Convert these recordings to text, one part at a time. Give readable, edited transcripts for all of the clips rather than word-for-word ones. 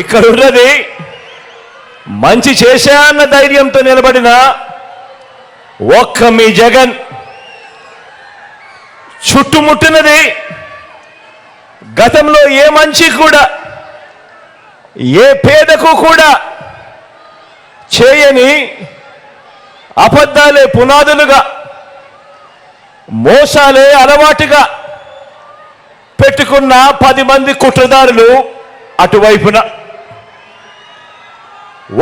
ఇక్కడ ఉన్నది మంచి చేశా అన్న ధైర్యంతో నిలబడిన ఒక్క మీ జగన్. చుట్టుముట్టినది గతంలో ఏ మంచి కూడా ఏ పేదకు కూడా చేయని అబద్ధాలే పునాదులుగా, మోసాలే అలవాటుగా పెట్టుకున్న 10 మంది కుట్రదారులు అటువైపున.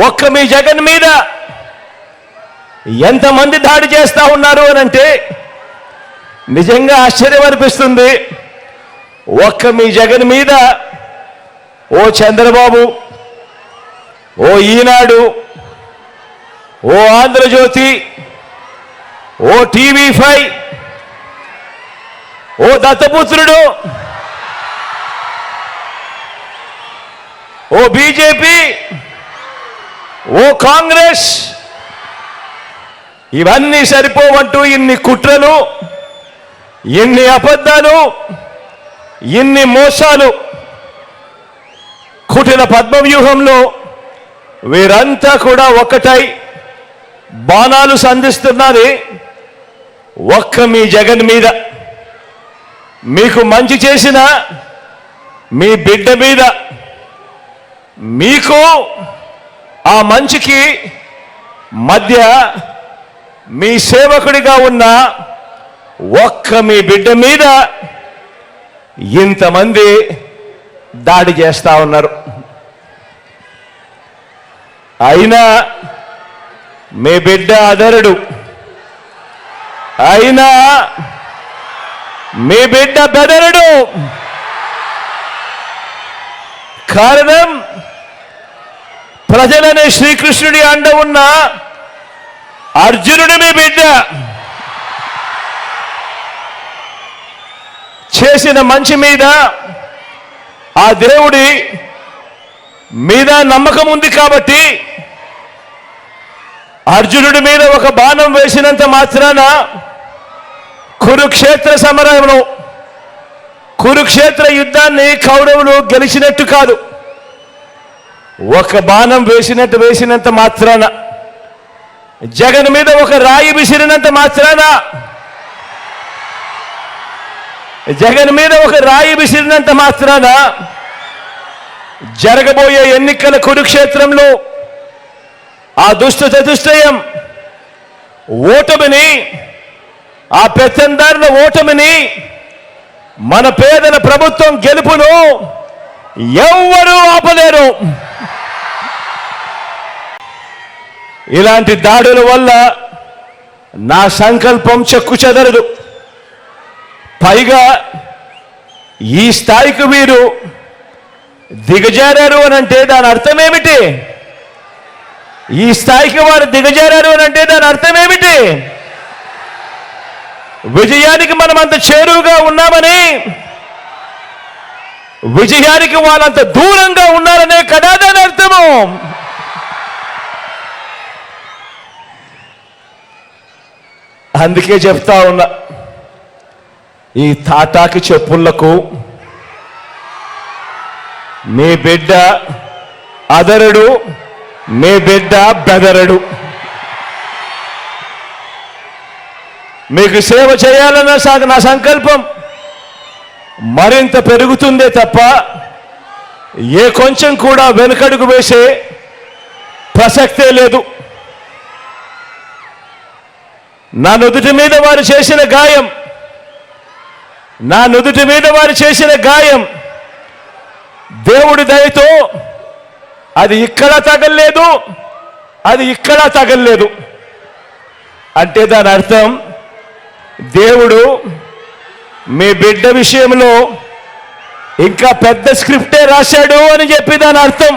ఒక్క మీ జగన్ మీద ఎంతమంది దాడి చేస్తా ఉన్నారు అనంటే నిజంగా ఆశ్చర్యం అనిపిస్తుంది. ఒక్క మీ జగన్ మీద ఓ చంద్రబాబు, ఓ ఈనాడు, ఓ ఆంధ్రజ్యోతి, ఓ TV5, ఓ దత్తపుత్రుడు, ఓ బీజేపీ, ఓ కాంగ్రెస్, ఇవన్నీ సరిపోవంటూ ఇన్ని కుట్రలు, ఇన్ని అబద్ధాలు, ఇన్ని మోసాలు కుటిల పద్మవ్యూహంలో వీరంతా కూడా ఒక్కటై బాణాలు సంధిస్తున్నది ఒక్క మీ జగన్ మీద. మీకు మంచి చేసిన మీ బిడ్డ మీద, మీకు ఆ మంచికి మధ్య మీ సేవకుడిగా ఉన్న ఒక్క మీ బిడ్డ మీద ఇంతమంది దాడి చేస్తా ఉన్నారు. అయినా మీ బిడ్డ అదరుడు, అయినా మీ బిడ్డ బెదరుడు. కారణం ప్రజలనే శ్రీకృష్ణుడి అండ ఉన్న అర్జునుడి మీ బిడ్డ. చేసిన మంచి మీద ఆ దేవుడి మీద నమ్మకం ఉంది కాబట్టి అర్జునుడి మీద ఒక బాణం వేసినంత మాత్రాన కురుక్షేత్ర సమరంలో, కురుక్షేత్ర యుద్ధాన్ని కౌరవులు గెలిచినట్టు కాదు. ఒక బాణం వేసినంత మాత్రాన, జగన్ మీద ఒక రాయి విసిరినంత మాత్రాన, జగన్ మీద ఒక రాయి విసిరినంత మాత్రాన జరగబోయే ఎన్నికల కురుక్షేత్రంలో ఆ దుష్ట చతుష్టయం ఓటమిని, ఆ పెత్తందారుల ఓటమిని, మన పేదల ప్రభుత్వం గెలుపును ఎవ్వరూ ఆపలేరు. ఇలాంటి దాడుల వల్ల నా సంకల్పం చెక్కు చెదరదు. పైగా ఈ స్థాయికి వీరు దిగజారారు అనంటే దాని అర్థం ఏమిటి? ఈ స్థాయికి వారు దిగజారారు అనంటే దాని అర్థం ఏమిటి? విజయానికి మనం అంత చేరువుగా ఉన్నామని, విజయానికి వాళ్ళంత దూరంగా ఉన్నారనే కదా దాని అర్థము. అందుకే చెప్తా ఉన్నా, ఈ తాటాకి చెప్పులకు మీ బిడ్డ అదరుడు, మీ బిడ్డ బెదరడు. మీకు సేవ చేయాలన్న నా సంకల్పం మరింత పెరుగుతుందే తప్ప ఏ కొంచెం కూడా వెనుకడుగు వేసే ప్రసక్తే లేదు. నా నుదుటి మీద వారు చేసిన గాయం, నా నుదుటి మీద వారు చేసిన గాయం దేవుడి దయతో అది ఇక్కడ తగల్లేదు, అది ఇక్కడ తగల్లేదు. అంటే దాని అర్థం దేవుడు మీ బిడ్డ విషయంలో ఇంకా పెద్ద స్క్రిప్టే రాశాడు అని చెప్పి దాని అర్థం.